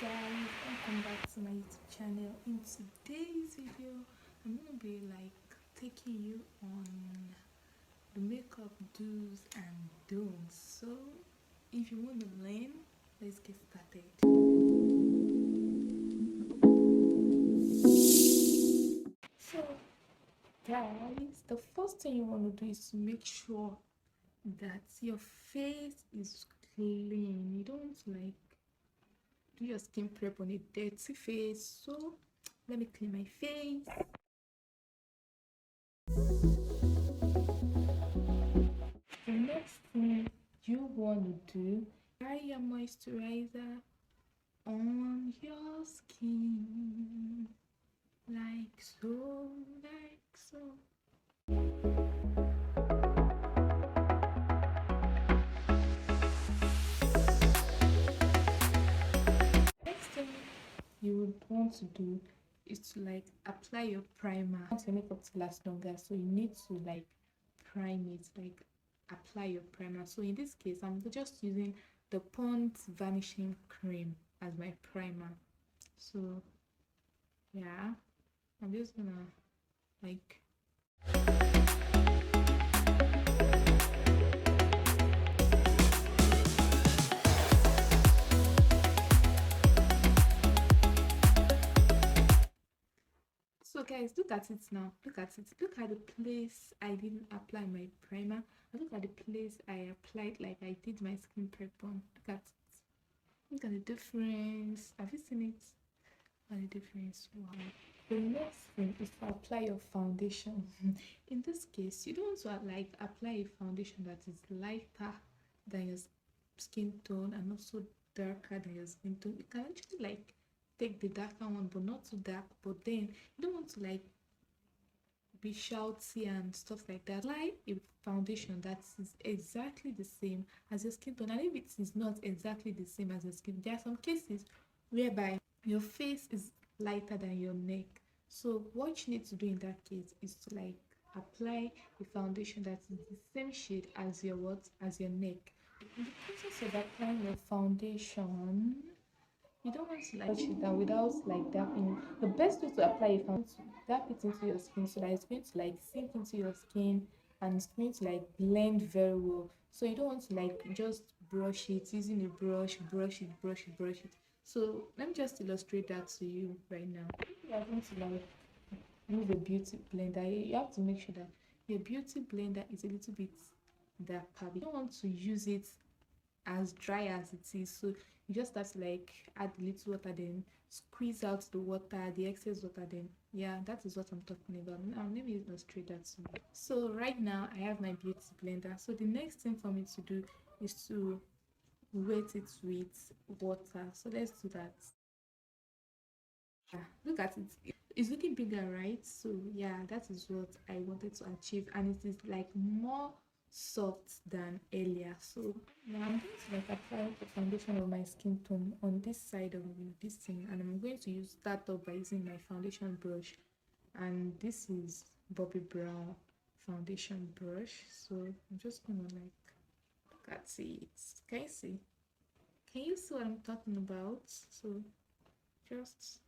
Guys, welcome back to my YouTube channel. In today's video I'm gonna be taking you on the makeup do's and don'ts. So if you want to learn, let's get started. So guys, the first thing you want to do is to make sure that your face is clean. You don't want to do your skin prep on a dirty face. So let me clean my face. The next thing you want to do, apply your moisturizer on your skin like so, like so. Next thing you would want to do is to apply your primer. You want your makeup to last longer, so you need to prime it, apply your primer. So in this case I'm just using the Pond's vanishing cream as my primer. So yeah, I'm just gonna so guys, look at it now. Look at it. Look at the place I didn't apply my primer. And look at the place I applied I did my skin prep on. Look at it. Look at the difference. Have you seen it? Look at the difference. Wow. The next thing is to apply your foundation. In this case, you don't want to apply a foundation that is lighter than your skin tone and also darker than your skin tone. You can actually take the darker one but not too dark, but then you don't want to be shouty and stuff like that. Apply a foundation that is exactly the same as your skin tone, and if it is not exactly the same as your skin, there are some cases whereby your face is lighter than your neck. So what you need to do in that case is to apply a foundation that is the same shade as your neck. In the process of applying your foundation, you don't want to touch it down without dapping. The best way to apply a foundation is to dap it into your skin so that it's going to sink into your skin and it's going to blend very well. So you don't want to just brush it using a brush it. So let me just illustrate that to you right now. If you are going to use a beauty blender, you have to make sure that your beauty blender is a little bit darker. You don't want to use it as dry as it is, so you just have to add a little water, then squeeze out the water, the excess water, then yeah, that is what I'm talking about. Now let me illustrate that to you. So right now I have my beauty blender, so the next thing for me to do is to wet it with water. So let's do that. Yeah, look at it, it's looking bigger, right? So yeah, that is what I wanted to achieve, and it is more soft than earlier. So now I'm going to apply the foundation of my skin tone on this side of this thing, and I'm going to start off by using my foundation brush, and this is Bobbi Brown foundation brush. So I'm just gonna look at it. Can you see? Can you see what I'm talking about? So just,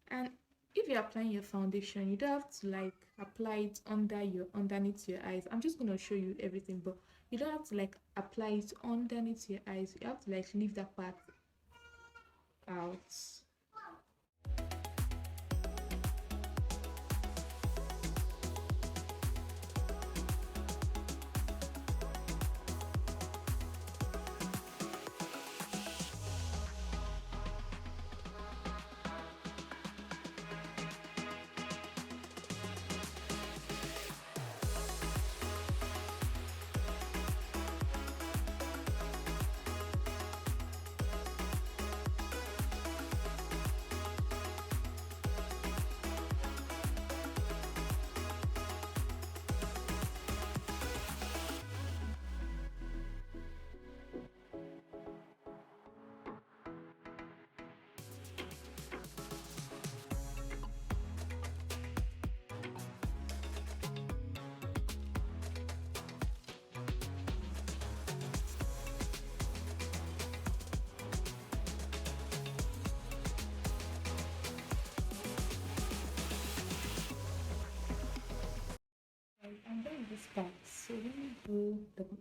and if you're applying your foundation, you don't have to apply it underneath your eyes. I'm just going to show you everything, but you don't have to apply it underneath your eyes. You have to leave that part out.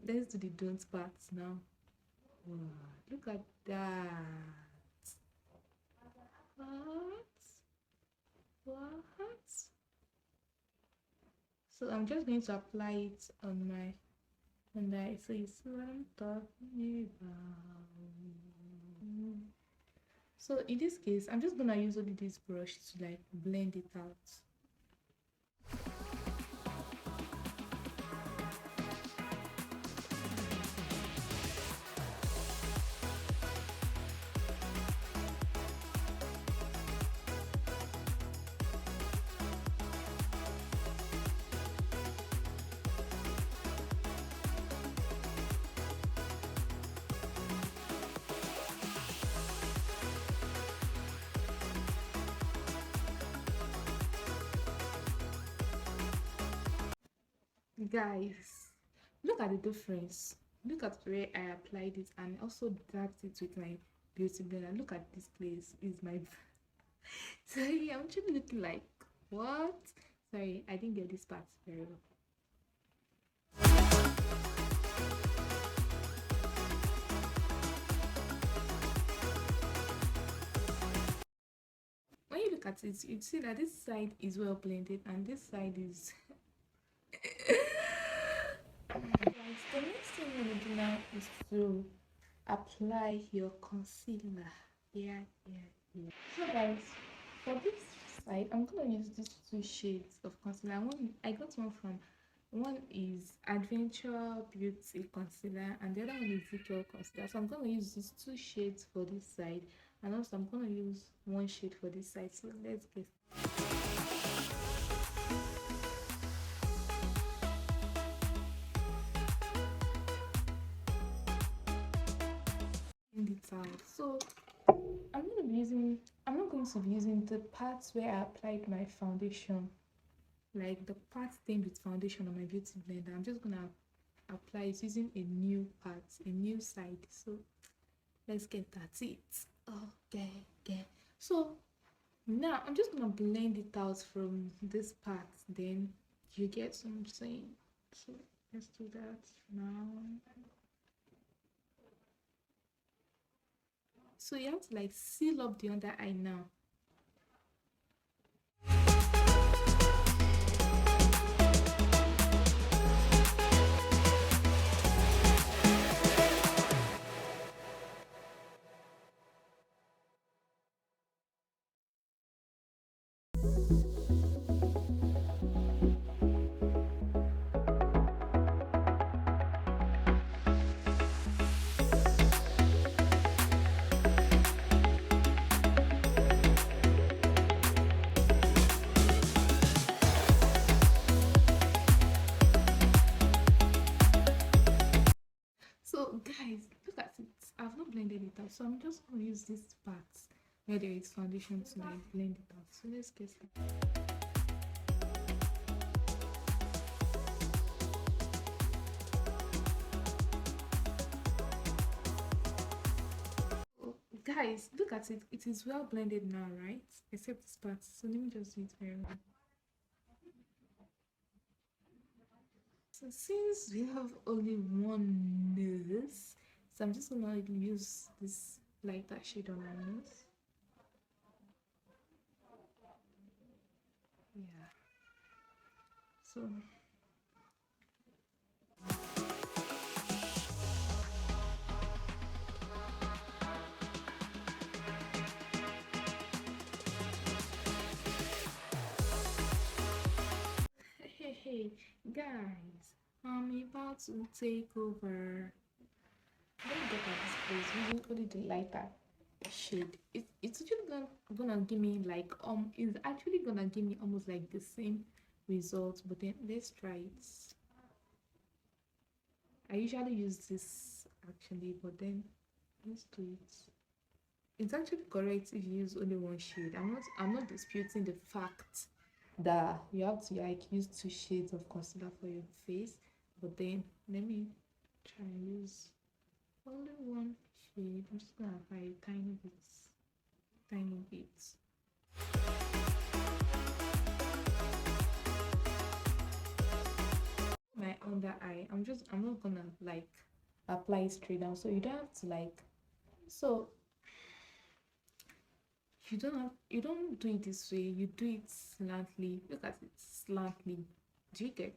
let's do the don't parts now. Wow, look at that. What? What? So I'm just going to apply it on my eye. So you see what I'm talking about. So in this case, I'm just gonna use only this brush to like blend it out. Guys, look at the difference. Look at where I applied it and also dabbed it with my beauty blender. Look at this place. Is my sorry, I'm actually looking like what? Sorry, I didn't get this part very well. When you look at it, you see that this side is well blended and this side is Guys, the next thing I'm gonna do now is to apply your concealer. Yeah. So guys, for this side, I'm gonna use these two shades of concealer. I got one is Adventure Beauty concealer and the other one is Ezekiel concealer. So I'm gonna use these two shades for this side, and also I'm gonna use one shade for this side. So let's get it out. So I'm not going to be using the parts where I applied my foundation, like the part stained with foundation on my beauty blender. I'm just gonna apply it using a new part, a new side. So let's get at it. Okay. So now I'm just gonna blend it out from this part, then you get what I'm saying. So let's do that now. So you have to like seal up the under eye now. So guys, look at it. I've not blended it out, so I'm just gonna use this part where there is foundation to like blend it out. So let's get started. Guys, look at it. It is well blended now, right? Except this part. So let me just do it very well. So since we have only one nose, so I'm just gonna use this lighter shade on my nose. Yeah. So hey, guys, I'm about to take over. Let me get at this place using only the lighter shade. It's actually gonna give me like it's actually gonna give me almost like the same result, but then let's try it. I usually use this actually, but then let's do it. It's actually correct if you use only one shade. I'm not disputing the fact that you have to like use two shades of concealer for your face, but then let me try and use only one shade. I'm just gonna apply a tiny bit. My under eye. I'm not gonna like apply it straight down. So you don't have to like, so you don't do it this way, you do it slantly. Look at it slantly. Do you get?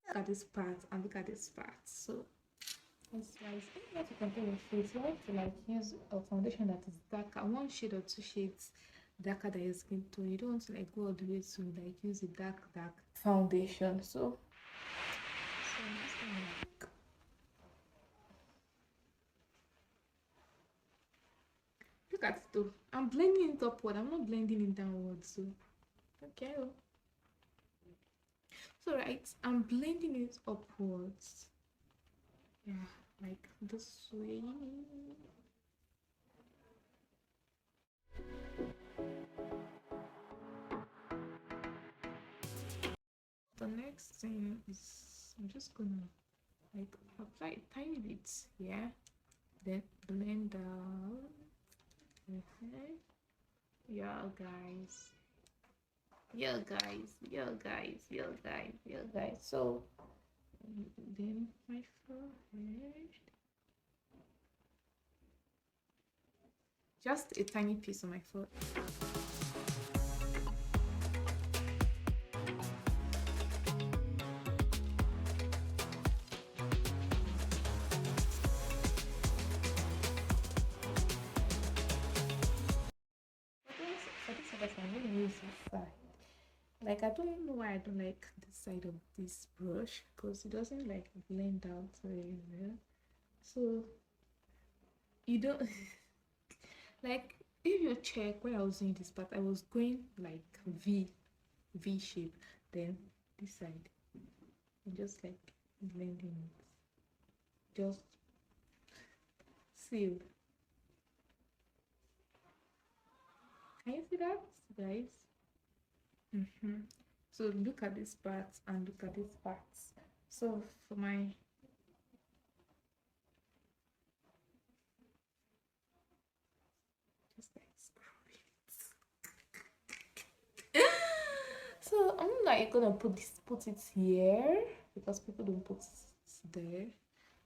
Look at this part and look at this part. So it's like if you want to control your face, you have to like use a foundation that is darker, one shade or two shades darker than your skin tone. You don't want to like go all the way to like use a dark foundation. So I'm just gonna like, look at it though. I'm blending it upward. I'm not blending it downward. So okay. So right, I'm blending it upwards. Yeah, like this way. The next thing is I'm just gonna like apply a tiny bit here, then blend out. Yeah, guys. Yeah, guys. So then my forehead, just a tiny piece on my foot. For this other side, I'm going to use this side. Like, I don't know why I don't like this side of this brush, because it doesn't like blend out very well. So you don't like, if you check when I was doing this part, I was going like V shape, then this side and just like blending it, just seal. Can you see that, guys? So look at this part and look at this part. So for my just like screw it. So I'm like gonna put it here because people don't put it there.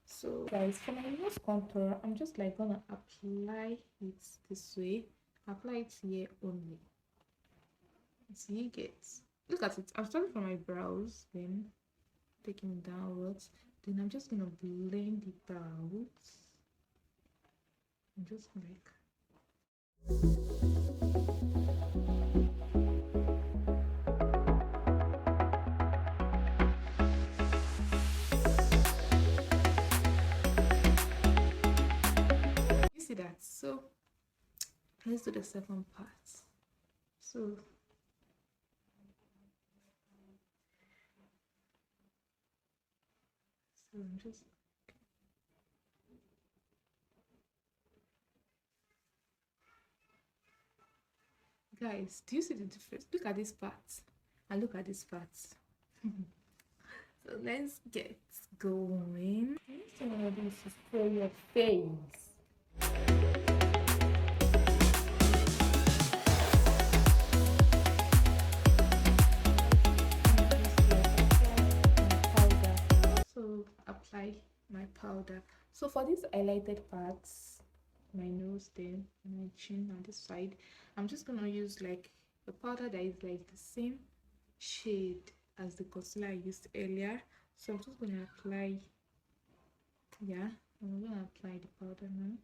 So guys, for my nose contour, I'm just like gonna apply it this way. Apply it here only. So you get, look at it. I'm starting from my brows, then taking downwards. Then I'm just gonna blend it out. I'm just like, you see that? So let's do the second part. So I'm just, guys, do you see the difference? Look at this part and look at this part. So let's get going. Next thing I'm gonna do is to spray your face. Apply my powder. So for these highlighted parts, my nose, then my chin on this side, I'm just gonna use like a powder that is like the same shade as the concealer I used earlier. So I'm just gonna apply, yeah, I'm gonna apply the powder now.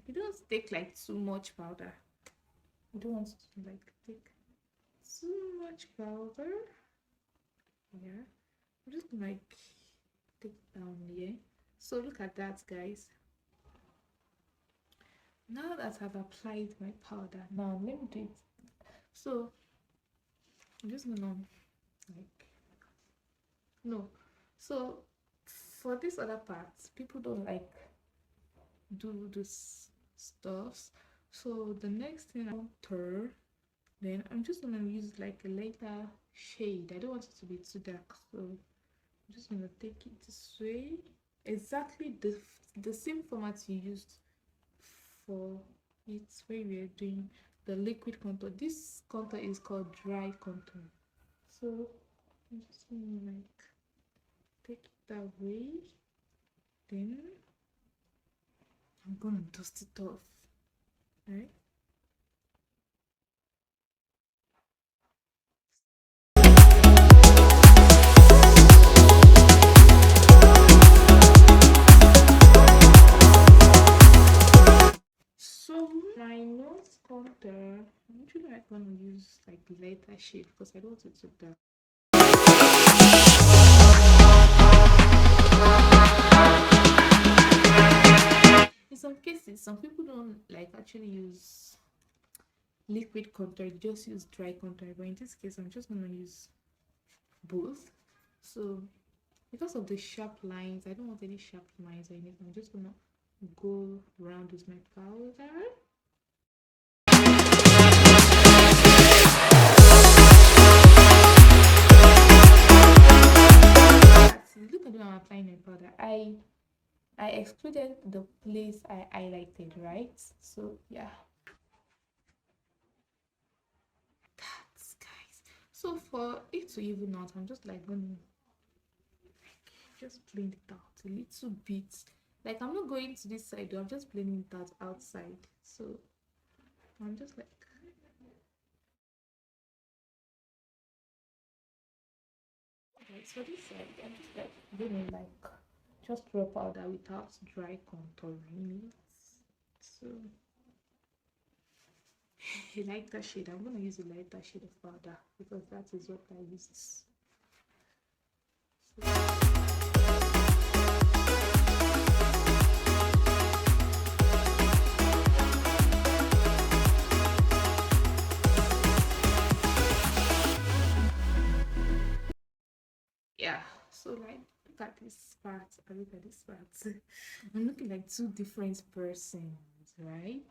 You don't take like too much powder. You don't want to like take too much powder. Yeah, I'm just gonna like take it down here. So look at that, guys. Now that I've applied my powder, now let me do it. So I'm just gonna like, no, so for this other part, people don't like do this stuff. So the next thing I want to, Then I'm just gonna use like a lighter shade. I don't want it to be too dark, so I'm just gonna take it this way. Exactly the same format you used for it when we are doing the liquid contour. This contour is called dry contour. So I'm just gonna like take it that way. Then I'm gonna dust it off. Right? So my nose contour, I'm usually like gonna use like lighter shade because I don't want it to dark. In some cases, some people don't like actually use liquid contour, they just use dry contour. But in this case, I'm just gonna use both. So because of the sharp lines, I don't want any sharp lines or anything. I'm just gonna go around with my powder. Look at when I'm applying my powder. I excluded the place I highlighted, right? So yeah, that's guys. So for it to even out, I'm just like gonna just blend it out a little bit. Like I'm not going to this side though, I'm just blending it out outside. So I'm just like right, so this side I'm just like doing like just raw powder without dry contouring it. So a lighter shade. I'm gonna use a lighter shade of powder because that is what I used. So, yeah, so like look at this part and look at this part. I'm looking like two different persons, right?